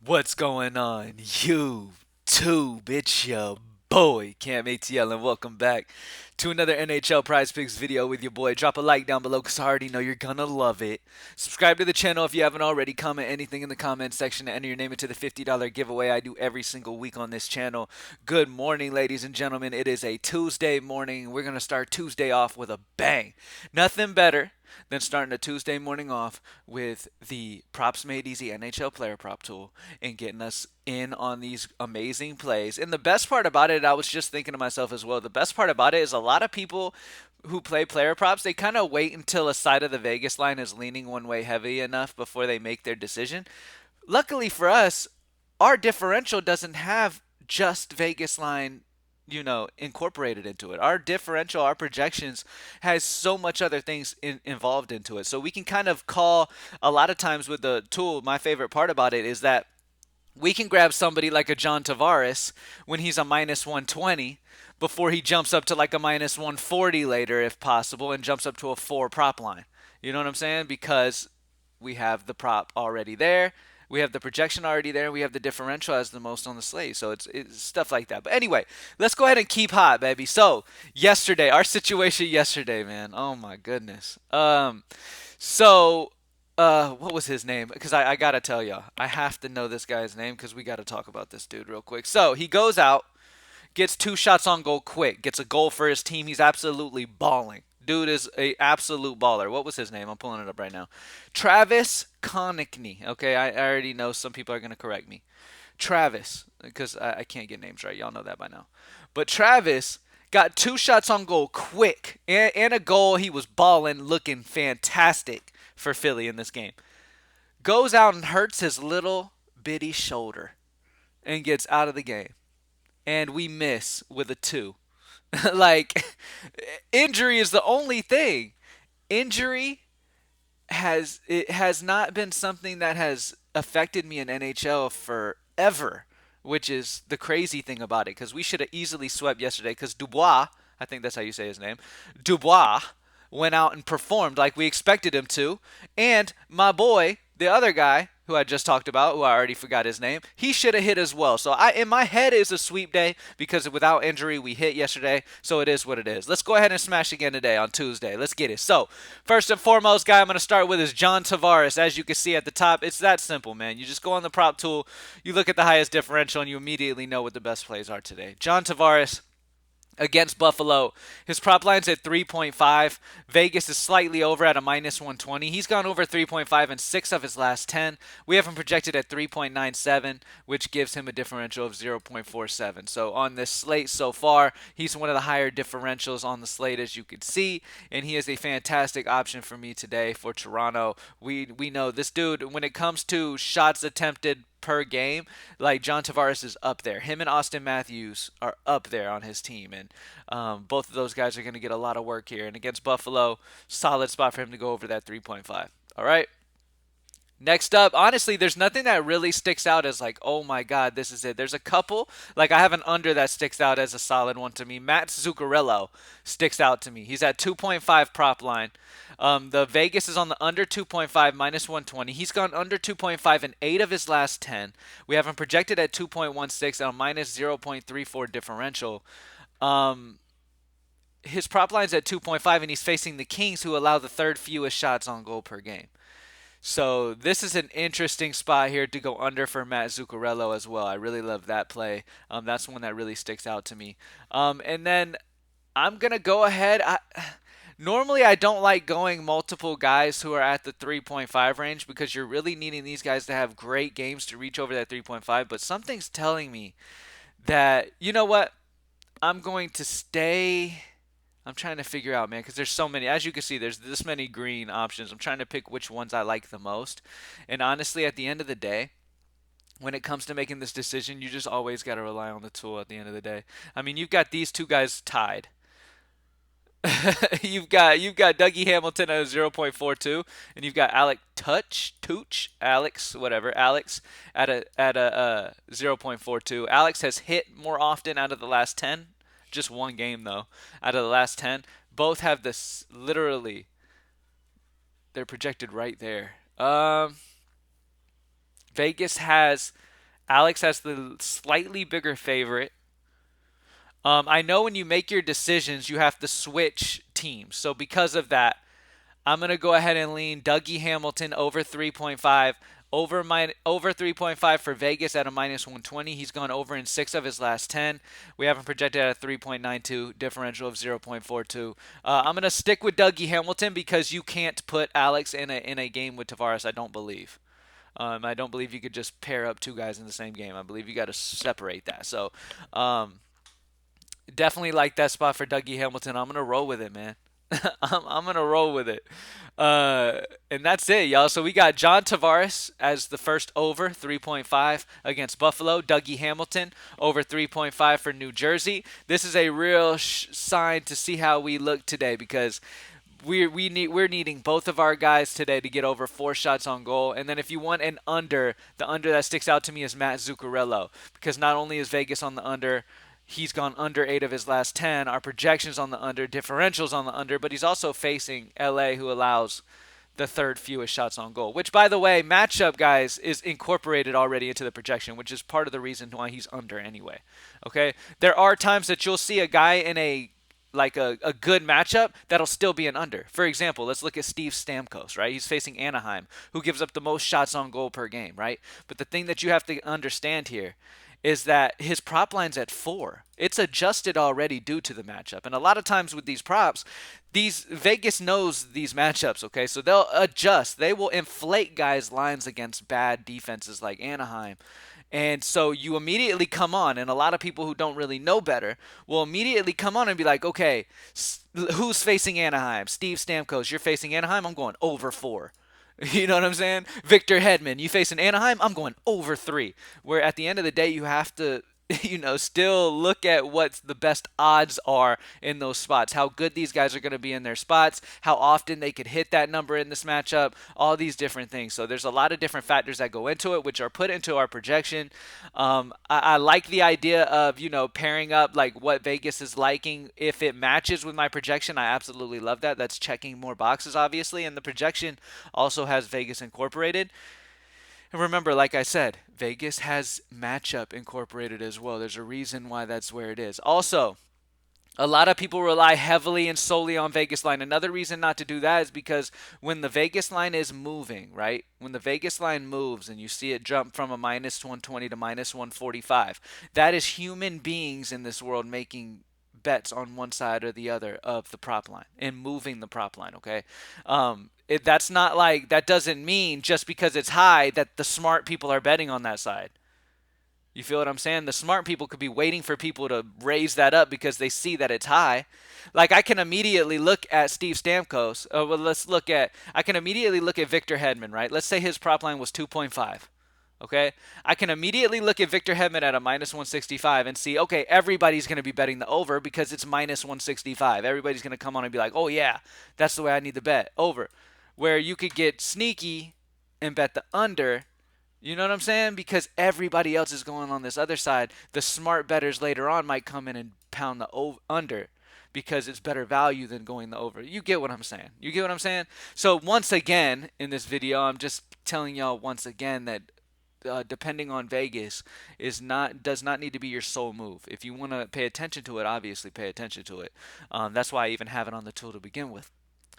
What's going on, YouTube? It's your boy, CamATL, and welcome back to another NHL Prize Picks video with your boy. Drop a like down below because I already know you're gonna love it. Subscribe to the channel if you haven't already. Comment anything in the comment section to enter your name into the $50 giveaway I do every single week on this channel. Good morning, ladies and gentlemen. It is a Tuesday morning. We're gonna start Tuesday off with a bang. Nothing better than starting a Tuesday morning off with the Props Made Easy NHL Player Prop tool and getting us in on these amazing plays. And the best part about it, I was just thinking to myself as well, the best part about it is a lot of people who play player props, they kind of wait until a side of the Vegas line is leaning one way heavy enough before they make their decision. Luckily for us, our differential doesn't have just Vegas line incorporated into it. Our differential, our projections has so much other things involved into it. So we can kind of call a lot of times with the tool. My favorite part about it is that we can grab somebody like a John Tavares when he's a minus 120 before he jumps up to like a minus 140 later if possible and jumps up to a 4 prop line. You know what I'm saying? Because we have the prop already there. We have the projection already there. We have the differential as the most on the slate. So it's stuff like that. But anyway, let's go ahead and keep hot, baby. So yesterday, our situation yesterday, man. Oh my goodness. So what was his name? Because I gotta tell y'all, I have to know this guy's name because we gotta talk about this dude real quick. So he goes out, gets two shots on goal quick, gets a goal for his team. He's absolutely balling. Dude is a absolute baller. What was his name? I'm pulling it up right now. Travis Konechny. Okay, I already know some people are gonna correct me. Travis, because I can't get names right. Y'all know that by now. But Travis got two shots on goal quick and a goal. He was balling, looking fantastic for Philly in this game. Goes out and hurts his little bitty shoulder and gets out of the game. And we miss with a two. Like, injury is the only thing. Injury has not been something that has affected me in NHL forever, which is the crazy thing about it. Because we should have easily swept yesterday. Because Dubois, I think that's how you say his name, Dubois went out and performed like we expected him to, and my boy, the other guy who I just talked about, who I already forgot his name, he should have hit as well. So in my head, it's a sweep day because without injury, we hit yesterday. So it is what it is. Let's go ahead and smash again today on Tuesday. Let's get it. So first and foremost, guy I'm going to start with is John Tavares. As you can see at the top, it's that simple, man. You just go on the prop tool, you look at the highest differential, and you immediately know what the best plays are today. John Tavares against Buffalo. His prop line's at 3.5. Vegas is slightly over at a minus 120. He's gone over 3.5 in 6 of his last 10. We have him projected at 3.97, which gives him a differential of 0.47. So on this slate so far, he's one of the higher differentials on the slate, as you can see, and he is a fantastic option for me today for Toronto. We know this dude, when it comes to shots attempted per game, like John Tavares is up there. Him and Austin Matthews are up there on his team, and both of those guys are going to get a lot of work here. And against Buffalo, solid spot for him to go over that 3.5. All right. Next up, honestly, there's nothing that really sticks out as like, oh my God, this is it. There's a couple, like I have an under that sticks out as a solid one to me. Matt Zuccarello sticks out to me. He's at 2.5 prop line. The Vegas is on the under 2.5 minus 120. He's gone under 2.5 in 8 of his last 10. We have him projected at 2.16 on minus 0.34 differential. Um, his prop line's at 2.5, and he's facing the Kings, who allow the third fewest shots on goal per game. So this is an interesting spot here to go under for Matt Zuccarello as well. I really love that play. That's one that really sticks out to me. And then I'm gonna go ahead. Normally, I don't like going multiple guys who are at the 3.5 range because you're really needing these guys to have great games to reach over that 3.5. But something's telling me that, you know what? I'm going to stay. I'm trying to figure out, man, because there's so many. As you can see, there's this many green options. I'm trying to pick which ones I like the most. And honestly, at the end of the day, when it comes to making this decision, you just always got to rely on the tool at the end of the day. I mean, you've got these two guys tied. you've got Dougie Hamilton at a 0.42, and you've got Alex at a 0.42. Alex has hit more often out of the last 10, just one game though. Out of the last 10, both have this literally. They're projected right there. Vegas has Alex has the slightly bigger favorite. I know when you make your decisions, you have to switch teams. So because of that, I'm gonna go ahead and lean Dougie Hamilton over 3.5. Over 3.5 for Vegas at a minus 120. He's gone over in 6 of his last 10. We have him projected at a 3.92 differential of 0.42. I'm gonna stick with Dougie Hamilton because you can't put Alex in a game with Tavares. I don't believe. I don't believe you could just pair up two guys in the same game. I believe you got to separate that. So definitely like that spot for Dougie Hamilton. I'm gonna roll with it, man. I'm gonna roll with it. And that's it, y'all. So we got John Tavares as the first over 3.5 against Buffalo. Dougie Hamilton over 3.5 for New Jersey. This is a real sign to see how we look today because we're needing both of our guys today to get over 4 shots on goal. And then if you want an under, the under that sticks out to me is Matt Zuccarello because not only is Vegas on the under, he's gone under 8 of his last 10. Our projections on the under, differentials on the under, but he's also facing LA, who allows the third fewest shots on goal. Which, by the way, matchup, guys, is incorporated already into the projection, which is part of the reason why he's under anyway. Okay, there are times that you'll see a guy in a good matchup that'll still be an under. For example, let's look at Steve Stamkos, right? He's facing Anaheim, who gives up the most shots on goal per game, right? But the thing that you have to understand here is that his prop line's at 4. It's adjusted already due to the matchup. And a lot of times with these props, these Vegas knows these matchups, okay? So they'll adjust. They will inflate guys' lines against bad defenses like Anaheim. And so you immediately come on, and a lot of people who don't really know better will immediately come on and be like, okay, who's facing Anaheim? Steve Stamkos, you're facing Anaheim? I'm going over 4. You know what I'm saying? Victor Hedman, you facing Anaheim? I'm going over 3. Where at the end of the day, you have to, still look at what the best odds are in those spots. How good these guys are going to be in their spots. How often they could hit that number in this matchup. All these different things. So there's a lot of different factors that go into it, which are put into our projection. I like the idea of, pairing up like what Vegas is liking. If it matches with my projection, I absolutely love that. That's checking more boxes, obviously. And the projection also has Vegas incorporated. And remember, like I said, Vegas has matchup incorporated as well. There's a reason why that's where it is. Also, a lot of people rely heavily and solely on Vegas line. Another reason not to do that is because when the Vegas line is moving, right? When the Vegas line moves and you see it jump from a minus 120 to minus 145, that is human beings in this world making bets on one side or the other of the prop line and moving the prop line, okay? That's not like, that doesn't mean just because it's high that the smart people are betting on that side. You feel what I'm saying? The smart people could be waiting for people to raise that up because they see that it's high. Like I can immediately look at Steve Stamkos. I can immediately look at Victor Hedman, right? Let's say his prop line was 2.5. Okay? I can immediately look at Victor Hedman at a minus 165 and see, okay, everybody's going to be betting the over because it's minus 165. Everybody's going to come on and be like, oh yeah, that's the way I need to bet, over. Where you could get sneaky and bet the under. You know what I'm saying? Because everybody else is going on this other side. The smart bettors later on might come in and pound the under because it's better value than going the over. You get what I'm saying? You get what I'm saying? So once again in this video, I'm just telling y'all once again that depending on Vegas does not need to be your sole move. If you want to pay attention to it, obviously pay attention to it. That's why I even have it on the tool to begin with.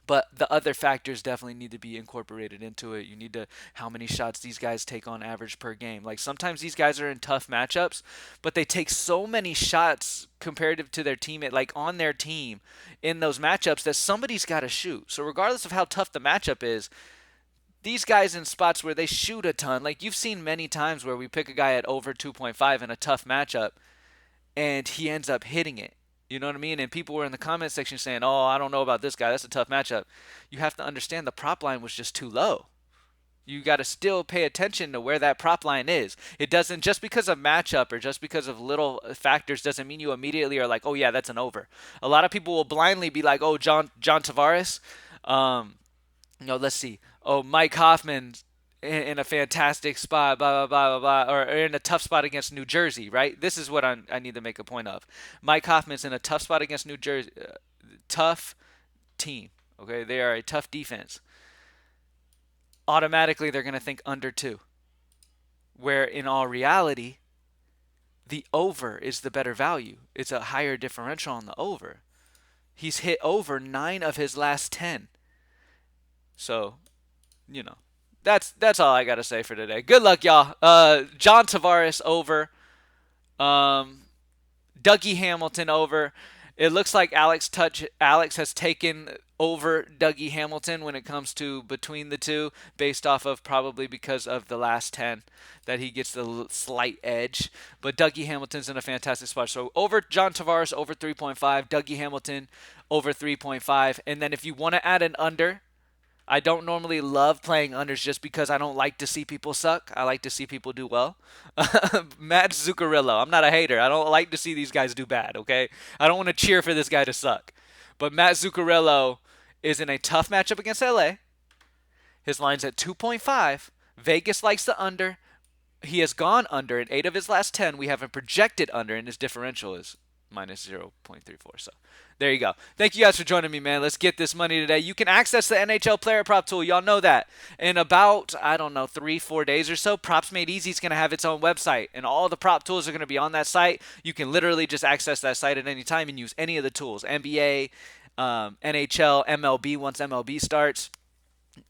But the other factors definitely need to be incorporated into it. You need to how many shots these guys take on average per game. Like sometimes these guys are in tough matchups, but they take so many shots comparative to their teammate, like on their team in those matchups that somebody's got to shoot. So regardless of how tough the matchup is, these guys in spots where they shoot a ton, like you've seen many times where we pick a guy at over 2.5 in a tough matchup and he ends up hitting it. You know what I mean? And people were in the comment section saying, oh, I don't know about this guy. That's a tough matchup. You have to understand the prop line was just too low. You got to still pay attention to where that prop line is. It doesn't, just because of matchup or just because of little factors doesn't mean you immediately are like, oh, yeah, that's an over. A lot of people will blindly be like, oh, John Tavares. Let's see. Oh, Mike Hoffman in a fantastic spot, blah, blah, blah, blah, blah, or in a tough spot against New Jersey, right? This is what I need to make a point of. Mike Hoffman's in a tough spot against New Jersey. Tough team, okay? They are a tough defense. Automatically, they're going to think under 2. where in all reality, the over is the better value. It's a higher differential on the over. He's hit over 9 of his last 10. So, you know, that's all I got to say for today. Good luck, y'all. John Tavares over. Um, Dougie Hamilton over. It looks like Alex has taken over Dougie Hamilton when it comes to between the two, based off of probably because of the last 10 that he gets the slight edge. But Dougie Hamilton's in a fantastic spot. So over John Tavares over 3.5, Dougie Hamilton over 3.5, and then if you want to add an under, I don't normally love playing unders just because I don't like to see people suck. I like to see people do well. Matt Zuccarello. I'm not a hater. I don't like to see these guys do bad, okay? I don't want to cheer for this guy to suck. But Matt Zuccarello is in a tough matchup against LA. His line's at 2.5. Vegas likes the under. He has gone under in 8 of his last 10. We have him projected under, and his differential is minus 0.34. So there you go. Thank you guys for joining me, man. Let's get this money today. You can access the NHL player prop tool. Y'all know that. In about, I don't know, 3-4 days or so, Props Made Easy is going to have its own website, and all the prop tools are going to be on that site. You can literally just access that site at any time and use any of the tools. NBA, NHL, MLB once MLB starts,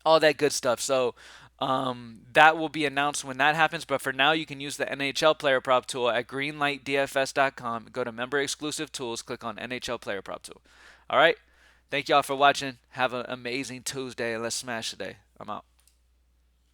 all that good stuff. So that will be announced when that happens. But for now, you can use the NHL Player Prop tool at greenlightdfs.com. Go to Member Exclusive Tools, click on NHL Player Prop tool. All right. Thank y'all for watching. Have an amazing Tuesday, and let's smash today. I'm out.